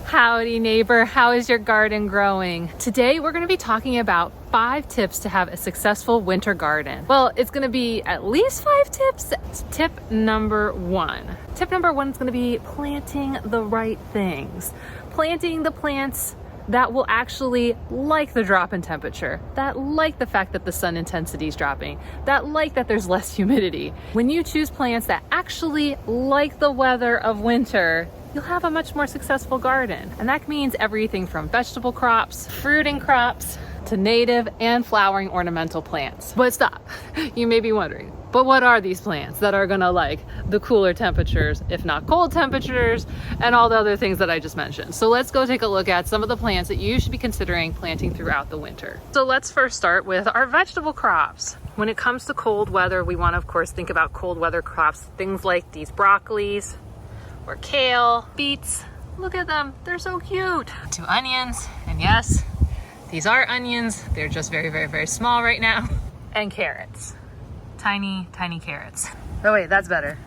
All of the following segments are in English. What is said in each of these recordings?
Howdy neighbor, how is your garden growing? Today we're going to be talking about 5 tips to have a successful winter garden. Well, it's going to be at least 5 tips. Tip number 1. Tip number 1 is going to be planting the right things. Planting the plants that will actually like the drop in temperature, that like the fact that the sun intensity is dropping, that like that there's less humidity. When you choose plants that actually like the weather of winter, you'll have a much more successful garden. And that means everything from vegetable crops, fruiting crops, to native and flowering ornamental plants. But stop, you may be wondering, but what are these plants that are gonna like the cooler temperatures, if not cold temperatures, and all the other things that I just mentioned? So let's go take a look at some of the plants that you should be considering planting throughout the winter. So let's first start with our vegetable crops. When it comes to cold weather, we wanna of course think about cold weather crops, things like these broccolis, or kale, beets. Look at them, they're so cute. 2 onions, and yes, these are onions. They're just very, very, very small right now. And carrots, tiny, tiny carrots. Oh wait, that's better.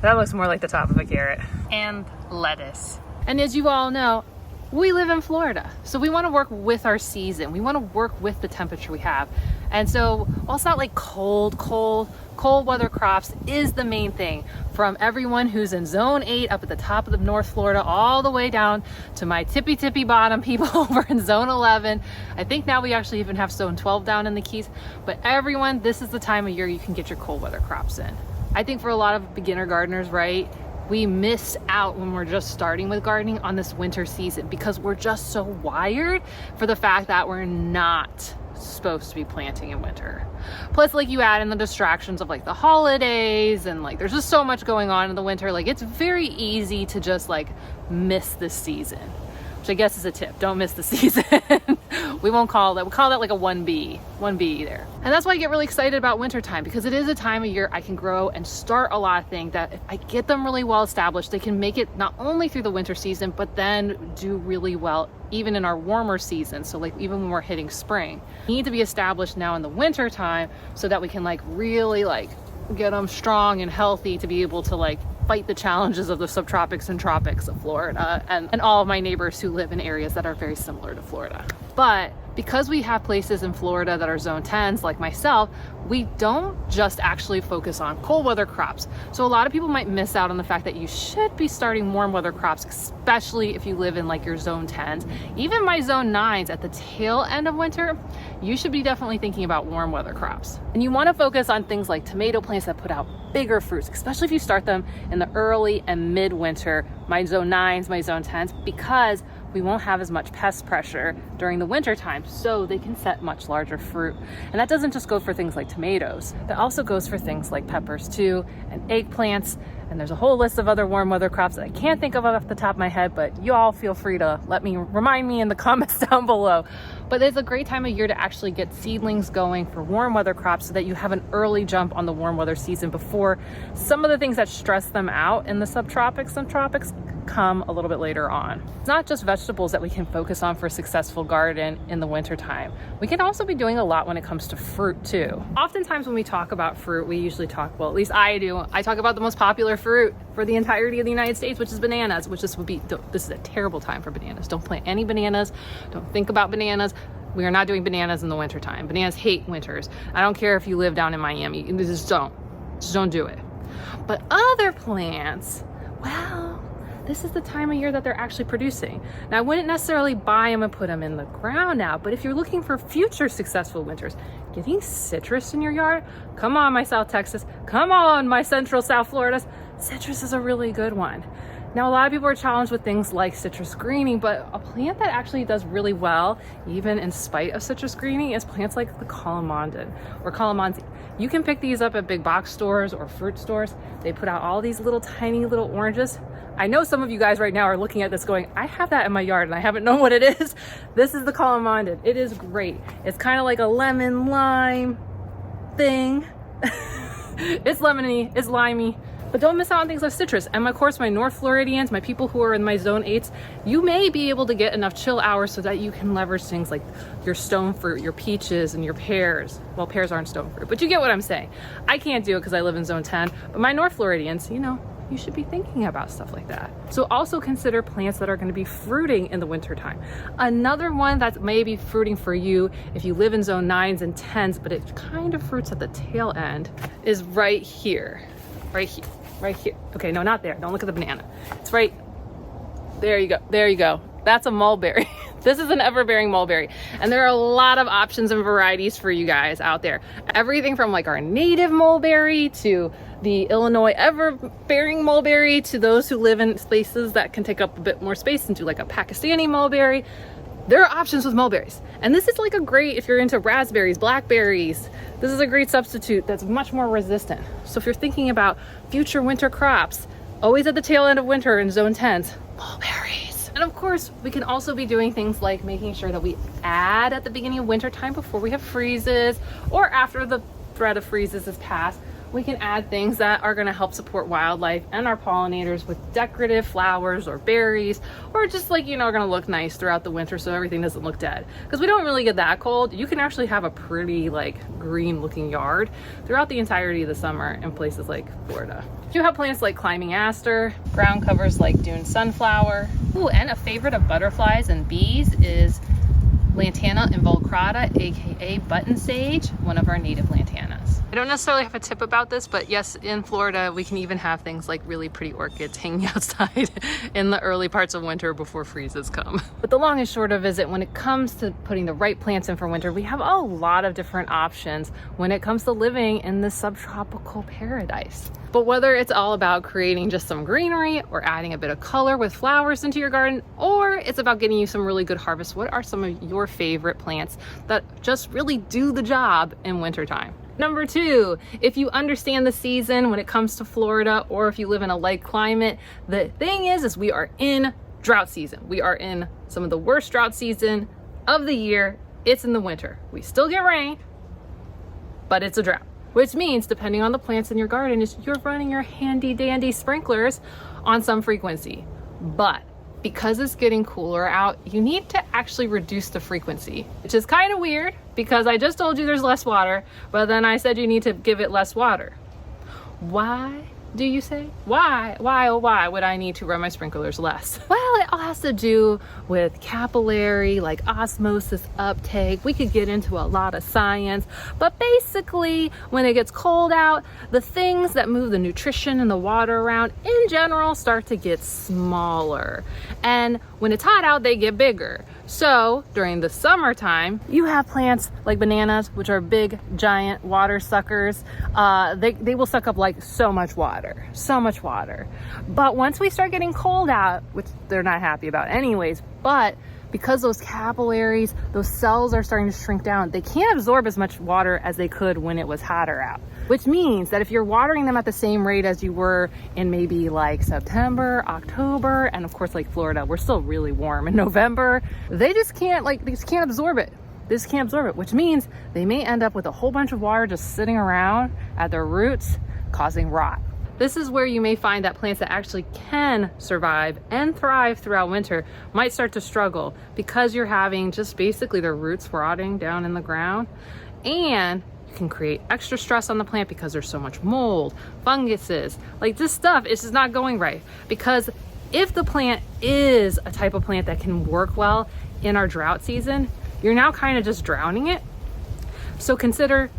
That looks more like the top of a carrot. And lettuce. And as you all know, we live in Florida, so we want to work with our season. We want to work with the temperature we have. And so, while it's not like cold weather crops is the main thing. From everyone who's in zone 8 up at the top of the North Florida, all the way down to my tippy bottom people over in zone 11. I think now we actually even have zone 12 down in the Keys. But everyone, this is the time of year you can get your cold weather crops in. I think for a lot of beginner gardeners, right, we miss out when we're just starting with gardening on this winter season because we're just so wired for the fact that we're not supposed to be planting in winter. Plus, like, you add in the distractions of like the holidays and like there's just so much going on in the winter. Like, it's very easy to just like miss this season, which I guess is a tip. Don't miss the season. We won't call that, we call that like a 1B there. And that's why I get really excited about winter time, because it is a time of year I can grow and start a lot of things that if I get them really well established, they can make it not only through the winter season, but then do really well even in our warmer season. So like even when we're hitting spring, need to be established now in the winter time so that we can like really like get them strong and healthy to be able to like fight the challenges of the subtropics and tropics of Florida and all of my neighbors who live in areas that are very similar to Florida. But because we have places in Florida that are zone 10s like myself, we don't just actually focus on cold weather crops. So a lot of people might miss out on the fact that you should be starting warm weather crops, especially if you live in like your zone 10s. Even my zone 9s at the tail end of winter, you should be definitely thinking about warm weather crops. And you want to focus on things like tomato plants that put out bigger fruits, especially if you start them in the early and mid-winter, my zone 9s, my zone 10s, because we won't have as much pest pressure during the winter time, so they can set much larger fruit. And that doesn't just go for things like tomatoes. That also goes for things like peppers too, and eggplants. And there's a whole list of other warm weather crops that I can't think of off the top of my head, but you all feel free to remind me in the comments down below. But it's a great time of year to actually get seedlings going for warm weather crops so that you have an early jump on the warm weather season before some of the things that stress them out in the subtropics and tropics come a little bit later on. It's not just vegetables that we can focus on for a successful garden in the winter time. We can also be doing a lot when it comes to fruit too. Oftentimes when we talk about fruit, we usually talk, well, at least I do, I talk about the most popular fruit for the entirety of the United States, which is bananas, which this is a terrible time for bananas. Don't plant any bananas. Don't think about bananas. We are not doing bananas in the winter time. Bananas hate winters. I don't care if you live down in Miami, just don't do it. But other plants, well, this is the time of year that they're actually producing. Now, I wouldn't necessarily buy them and put them in the ground now, but if you're looking for future successful winters, getting citrus in your yard, come on, my South Texas, come on, my Central South Floridas, citrus is a really good one. Now, a lot of people are challenged with things like citrus greening, but a plant that actually does really well, even in spite of citrus greening, is plants like the calamandan or calamansi. You can pick these up at big box stores or fruit stores. They put out all these little tiny little oranges. I know some of you guys right now are looking at this going, I have that in my yard and I haven't known what it is. This is the calamandan. It is great. It's kind of like a lemon lime thing. It's lemony, it's limey. But don't miss out on things like citrus. And of course, my North Floridians, my people who are in my zone 8s, you may be able to get enough chill hours so that you can leverage things like your stone fruit, your peaches, and your pears. Well, pears aren't stone fruit, but you get what I'm saying. I can't do it because I live in zone 10, but my North Floridians, you know, you should be thinking about stuff like that. So also consider plants that are going to be fruiting in the wintertime. Another one that may be fruiting for you if you live in zone 9s and 10s, but it kind of fruits at the tail end, is right here. Right here. Right here. Okay, no, not there. Don't look at the banana. It's right there. You go. There you go. That's a mulberry. This is an ever-bearing mulberry. And there are a lot of options and varieties for you guys out there. Everything from like our native mulberry to the Illinois ever-bearing mulberry to those who live in spaces that can take up a bit more space and do like a Pakistani mulberry. There are options with mulberries. And this is like a great, if you're into raspberries, blackberries, this is a great substitute that's much more resistant. So if you're thinking about future winter crops, always at the tail end of winter in zone 10s, mulberries. And of course, we can also be doing things like making sure that we add at the beginning of winter time before we have freezes, or after the threat of freezes is passed, we can add things that are going to help support wildlife and our pollinators with decorative flowers or berries, or just like, you know, are going to look nice throughout the winter so everything doesn't look dead. Because we don't really get that cold. You can actually have a pretty like green looking yard throughout the entirety of the summer in places like Florida. You have plants like climbing aster, ground covers like dune sunflower. Ooh, and a favorite of butterflies and bees is Lantana involucrata, aka button sage, one of our native lantanas. I don't necessarily have a tip about this, but yes, in Florida, we can even have things like really pretty orchids hanging outside in the early parts of winter before freezes come. But the long and short of it, when it comes to putting the right plants in for winter, we have a lot of different options when it comes to living in this subtropical paradise. But whether it's all about creating just some greenery or adding a bit of color with flowers into your garden, or it's about getting you some really good harvests, what are some of your favorite plants that just really do the job in wintertime? Number 2, if you understand the season when it comes to Florida, or if you live in a light climate, the thing is we are in drought season. We are in some of the worst drought season of the year. It's in the winter. We still get rain, but it's a drought. Which means, depending on the plants in your garden, is you're running your handy dandy sprinklers on some frequency. But because it's getting cooler out, you need to actually reduce the frequency, which is kind of weird because I just told you there's less water, but then I said you need to give it less water. Why, do you say? Why, oh why would I need to run my sprinklers less? Well, it all has to do with capillary, like osmosis uptake. We could get into a lot of science, but basically when it gets cold out, the things that move the nutrition and the water around in general start to get smaller. And when it's hot out, they get bigger. So during the summertime, you have plants like bananas, which are big, giant water suckers. They will suck up like so much water. But once we start getting cold out, which they're not happy about anyways, but because those capillaries, those cells are starting to shrink down, they can't absorb as much water as they could when it was hotter out. Which means that if you're watering them at the same rate as you were in maybe like September, October, and of course like Florida, we're still really warm in November, they just can't absorb it. Which means they may end up with a whole bunch of water just sitting around at their roots, causing rot. This is where you may find that plants that actually can survive and thrive throughout winter might start to struggle because you're having just basically their roots rotting down in the ground, and you can create extra stress on the plant because there's so much mold, funguses, like this stuff is just not going right. Because if the plant is a type of plant that can work well in our drought season, you're now kind of just drowning it. So consider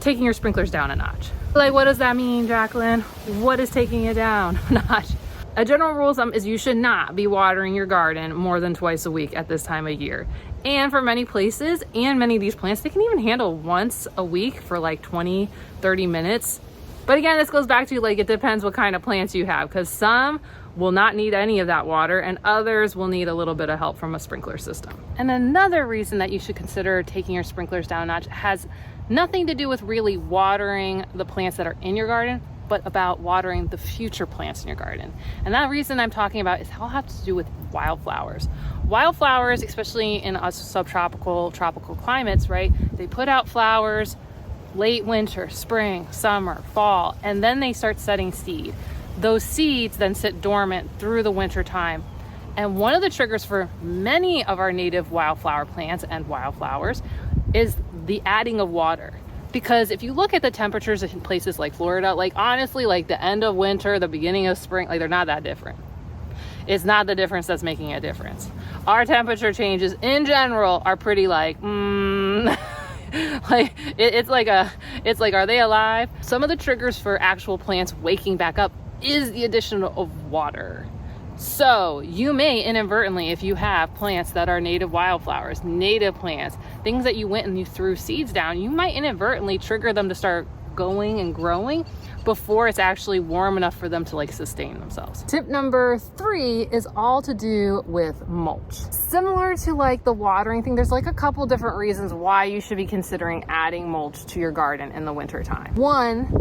taking your sprinklers down a notch. Like, what does that mean, Jacqueline? What is taking it down a notch? A general rule of thumb is you should not be watering your garden more than twice a week at this time of year. And for many places and many of these plants, they can even handle once a week for like 20, 30 minutes. But again, this goes back to like, it depends what kind of plants you have, because some will not need any of that water and others will need a little bit of help from a sprinkler system. And another reason that you should consider taking your sprinklers down a notch has nothing to do with really watering the plants that are in your garden, but about watering the future plants in your garden. And that reason I'm talking about is all have to do with wildflowers. Wildflowers, especially in us subtropical, tropical climates, right? They put out flowers late winter, spring, summer, fall, and then they start setting seed. Those seeds then sit dormant through the winter time. And one of the triggers for many of our native wildflower plants and wildflowers is the adding of water. Because if you look at the temperatures in places like Florida, like honestly, like the end of winter, the beginning of spring, like they're not that different. It's not the difference that's making a difference. Our temperature changes in general are pretty like, like it's like, are they alive? Some of the triggers for actual plants waking back up is the addition of water. So you may inadvertently, if you have plants that are native wildflowers, native plants, things that you went and you threw seeds down, you might inadvertently trigger them to start going and growing before it's actually warm enough for them to like sustain themselves. Tip number 3 is all to do with mulch. Similar to like the watering thing, there's like a couple different reasons why you should be considering adding mulch to your garden in the winter time. One,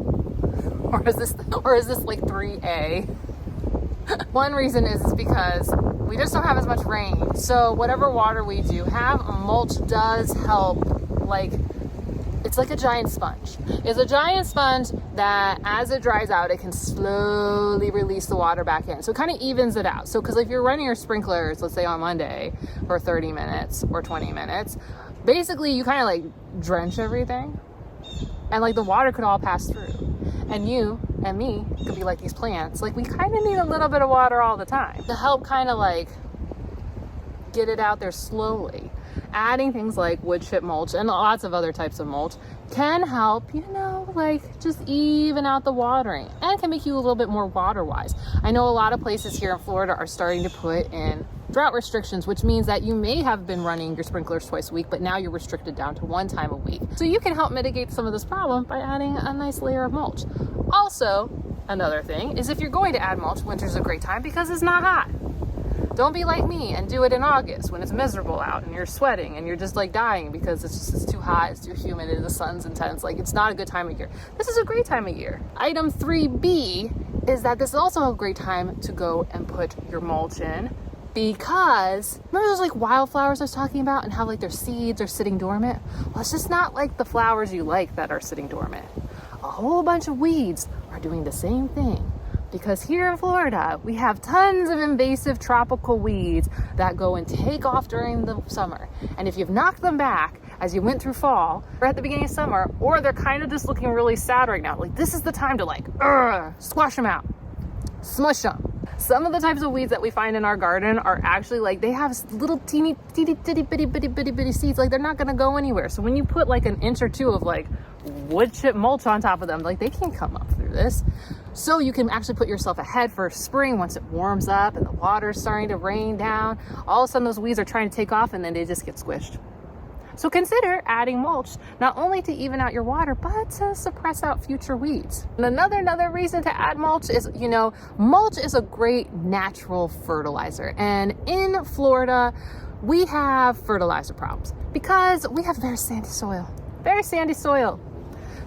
or is this like 3A? One reason is because we just don't have as much rain. So whatever water we do have, mulch does help. Like, it's like a giant sponge. It's a giant sponge that as it dries out, it can slowly release the water back in. So it kind of evens it out. So, because if you're running your sprinklers, let's say on Monday for 30 minutes or 20 minutes, basically you kind of like drench everything and like the water could all pass through. And you and me could be like these plants. Like we kind of need a little bit of water all the time to help kind of like get it out there slowly. Adding things like wood chip mulch and lots of other types of mulch can help, you know, like just even out the watering and can make you a little bit more water wise. I know a lot of places here in Florida are starting to put in drought restrictions, which means that you may have been running your sprinklers twice a week, but now you're restricted down to 1 time a week. So you can help mitigate some of this problem by adding a nice layer of mulch. Also, another thing is if you're going to add mulch, winter's a great time because it's not hot. Don't be like me and do it in August when it's miserable out and you're sweating and you're just like dying because it's too hot, it's too humid, the sun's intense. Like it's not a good time of year. This is a great time of year. Item 3B is that this is also a great time to go and put your mulch in because remember those like wildflowers I was talking about and how like their seeds are sitting dormant? Well, it's just not like the flowers you like that are sitting dormant. A whole bunch of weeds are doing the same thing. Because here in Florida, we have tons of invasive tropical weeds that go and take off during the summer. And if you've knocked them back as you went through fall or at the beginning of summer, or they're kind of just looking really sad right now, like this is the time to like, squash them out, smush them. Some of the types of weeds that we find in our garden are actually like, they have little teeny, bitty seeds. Like they're not gonna go anywhere. So when you put like an inch or two of like wood chip mulch on top of them, like they can't come up through this. So you can actually put yourself ahead for spring once it warms up and the water's starting to rain down. All of a sudden those weeds are trying to take off and then they just get squished. So consider adding mulch, not only to even out your water, but to suppress out future weeds. And another reason to add mulch is, you know, mulch is a great natural fertilizer. And in Florida, we have fertilizer problems because we have very sandy soil.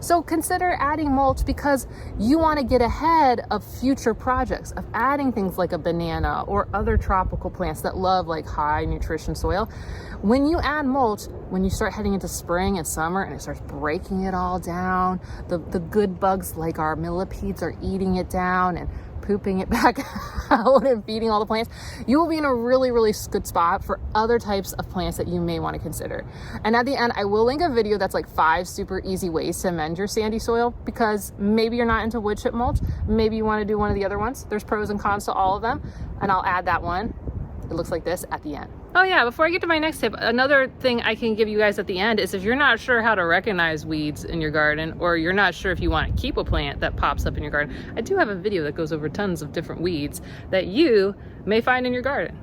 So consider adding mulch because you want to get ahead of future projects of adding things like a banana or other tropical plants that love like high nutrition soil. When you add mulch, when you start heading into spring and summer and it starts breaking it all down, the good bugs like our millipedes are eating it down and pooping it back out and feeding all the plants, you will be in a really, really good spot for other types of plants that you may want to consider. And at the end, I will link a video that's like 5 super easy ways to amend your sandy soil because maybe you're not into wood chip mulch. Maybe you want to do one of the other ones. There's pros and cons to all of them. And I'll add that one. It looks like this at the end. Oh yeah, before I get to my next tip, another thing I can give you guys at the end is if you're not sure how to recognize weeds in your garden, or you're not sure if you want to keep a plant that pops up in your garden, I do have a video that goes over tons of different weeds that you may find in your garden.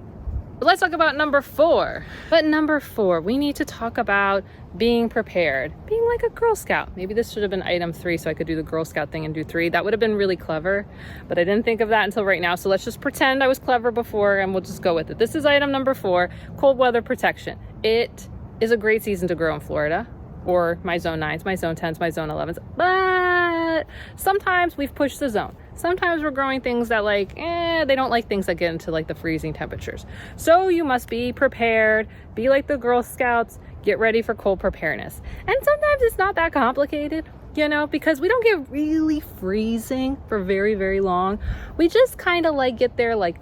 But let's talk about number 4. But number 4, we need to talk about being prepared, being like a Girl Scout. Maybe this should have been item 3 so I could do the Girl Scout thing and do 3. That would have been really clever, but I didn't think of that until right now. So let's just pretend I was clever before and we'll just go with it. This is item number 4, cold weather protection. It is a great season to grow in Florida, or my zone 9s, my zone 10s, my zone 11s, but sometimes we've pushed the zone. Sometimes we're growing things that like, they don't like things that get into like the freezing temperatures. So you must be prepared, be like the Girl Scouts, get ready for cold preparedness. And sometimes it's not that complicated, you know, because we don't get really freezing for very, very long. We just kind of like get there like,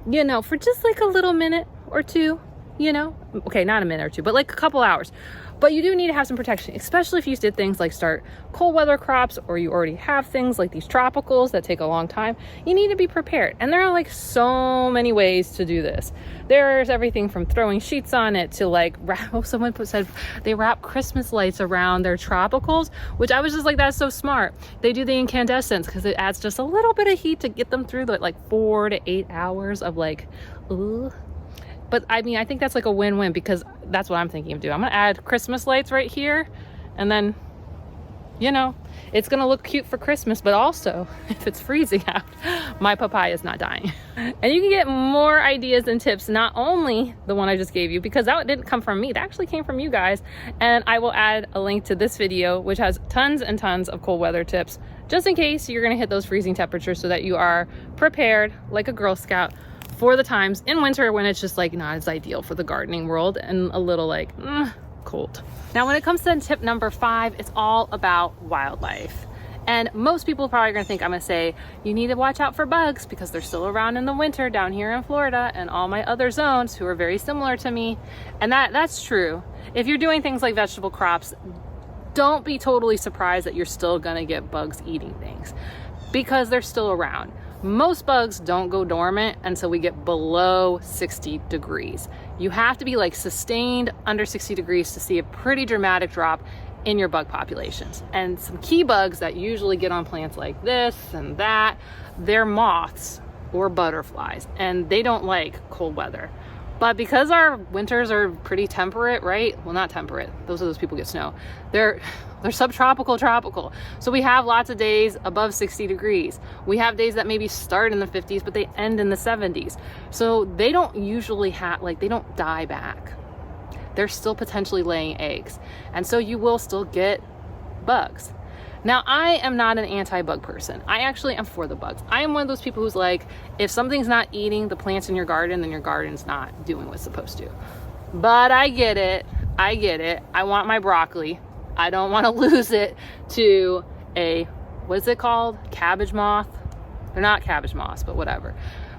you know, for just like a little minute or two, you know? Okay, not a minute or two, but like a couple hours. But you do need to have some protection, especially if you did things like start cold weather crops, or you already have things like these tropicals that take a long time. You need to be prepared. And there are like so many ways to do this. There's everything from throwing sheets on it to like, someone said they wrap Christmas lights around their tropicals, which I was just like, that's so smart. They do the incandescents because it adds just a little bit of heat to get them through the like 4 to 8 hours of like, ooh. But I mean, I think that's like a win-win, because that's what I'm thinking of doing. I'm gonna add Christmas lights right here, and then, you know, it's gonna look cute for Christmas, but also if it's freezing out, my papaya is not dying. And you can get more ideas and tips, not only the one I just gave you, because that didn't come from me, that actually came from you guys. And I will add a link to this video, which has tons and tons of cold weather tips, just in case you're gonna hit those freezing temperatures, so that you are prepared like a Girl Scout for the times in winter when it's just like not as ideal for the gardening world and a little like cold. Now, when it comes to tip number 5, it's all about wildlife. And most people are probably gonna think I'm gonna say, you need to watch out for bugs because they're still around in the winter down here in Florida and all my other zones who are very similar to me. And that's true. If you're doing things like vegetable crops, don't be totally surprised that you're still gonna get bugs eating things, because they're still around. Most bugs don't go dormant until we get below 60 degrees. You have to be like sustained under 60 degrees to see a pretty dramatic drop in your bug populations. And some key bugs that usually get on plants like this and that, they're moths or butterflies, and they don't like cold weather. But because our winters are pretty temperate, right? Well, not temperate. Those people get snow. They're subtropical, tropical. So we have lots of days above 60 degrees. We have days that maybe start in the 50s, but they end in the 70s. So they don't usually have, like, they don't die back. They're still potentially laying eggs. And so you will still get bugs. Now, I am not an anti-bug person. I actually am for the bugs. I am one of those people who's like, if something's not eating the plants in your garden, then your garden's not doing what's supposed to. But I get it. I get it. I want my broccoli. I don't want to lose it to a, what is it called? Cabbage moth? They're not cabbage moths, but whatever.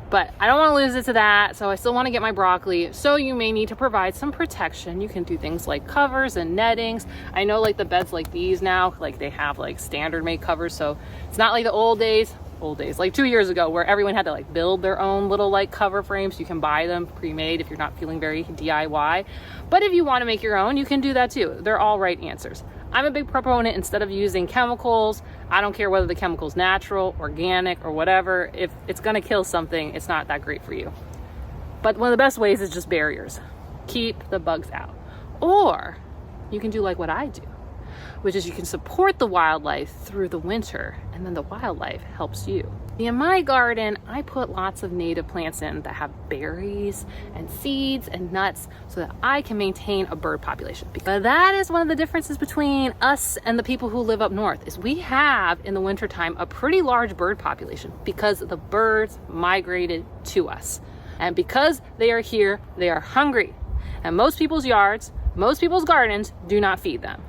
But I don't want to lose it to that, so I still want to get my broccoli. So you may need to provide some protection. You can do things like covers and nettings. I know like the beds like these now, like they have like standard made covers, so it's not like the old days, like 2 years ago, where everyone had to like build their own little like cover frames. You can buy them pre-made if you're not feeling very DIY. But if you want to make your own, you can do that too. They're all right answers. I'm a big proponent, instead of using chemicals, I don't care whether the chemical's natural, organic, or whatever. If it's gonna kill something, it's not that great for you. But one of the best ways is just barriers. Keep the bugs out. Or you can do like what I do, which is you can support the wildlife through the winter, and then the wildlife helps you. In my garden, I put lots of native plants in that have berries and seeds and nuts so that I can maintain a bird population. But that is one of the differences between us and the people who live up north, is we have in the wintertime a pretty large bird population because the birds migrated to us. And because they are here, they are hungry. And most people's yards, most people's gardens do not feed them.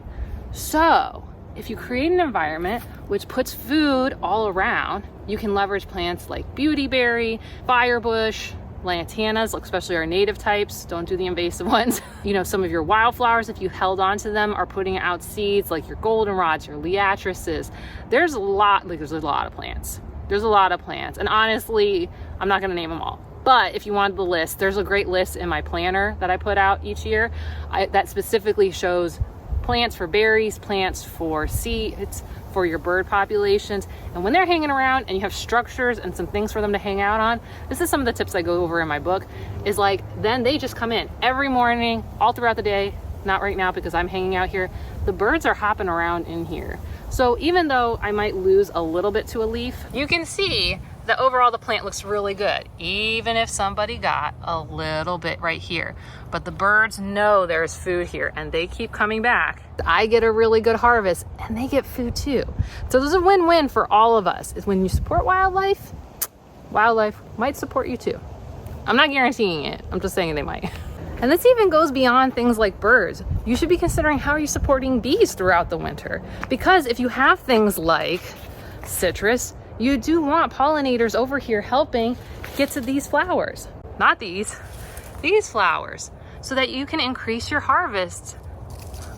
So if you create an environment which puts food all around, you can leverage plants like beautyberry, firebush, lantanas, especially our native types. Don't do the invasive ones. You know, some of your wildflowers, if you held on to them, are putting out seeds, like your goldenrods, your liatrices. There's a lot of plants. There's a lot of plants. And honestly, I'm not gonna name them all. But if you wanted the list, there's a great list in my planner that I put out each year that specifically shows plants for berries, plants for seeds, for your bird populations. And when they're hanging around and you have structures and some things for them to hang out on, this is some of the tips I go over in my book, is like, then they just come in every morning, all throughout the day. Not right now because I'm hanging out here. The birds are hopping around in here. So even though I might lose a little bit to a leaf, you can see that overall the plant looks really good, even if somebody got a little bit right here. But the birds know there's food here and they keep coming back. I get a really good harvest and they get food too. So there's a win-win for all of us, is when you support wildlife, wildlife might support you too. I'm not guaranteeing it, I'm just saying they might. And this even goes beyond things like birds. You should be considering how are you supporting bees throughout the winter? Because if you have things like citrus, you do want pollinators over here helping get to these flowers. Not these flowers. so that you can increase your harvest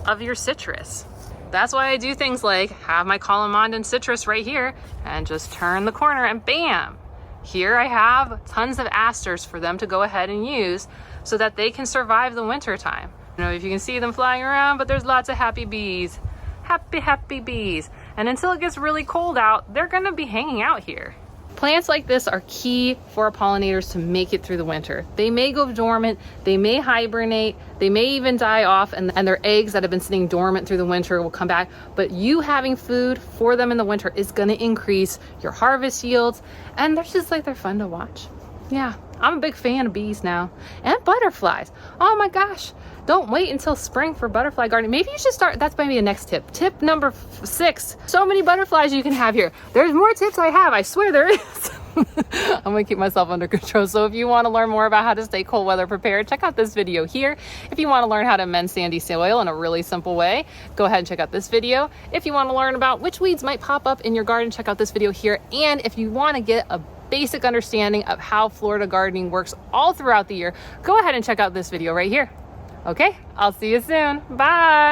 of your citrus. That's why I do things like have my Colomandan citrus right here and just turn the corner and bam! Here I have tons of asters for them to go ahead and use so that they can survive the winter time. I don't know if you can see them flying around, but there's lots of happy bees. Happy bees. And until it gets really cold out, they're gonna be hanging out here. Plants like this are key for our pollinators to make it through the winter. They may go dormant, they may hibernate, they may even die off, and their eggs that have been sitting dormant through the winter will come back. But you having food for them in the winter is gonna increase your harvest yields, and they're fun to watch. Yeah, I'm a big fan of bees now. And butterflies. Oh my gosh. Don't wait until spring for butterfly gardening. Maybe you should start, that's maybe a next tip. Tip number 6. So many butterflies you can have here. There's more tips I have, I swear there is. I'm gonna keep myself under control. So if you wanna learn more about how to stay cold weather prepared, check out this video here. If you wanna learn how to amend sandy soil in a really simple way, go ahead and check out this video. If you wanna learn about which weeds might pop up in your garden, check out this video here. And if you wanna get a basic understanding of how Florida gardening works all throughout the year, go ahead and check out this video right here. Okay, I'll see you soon. Bye.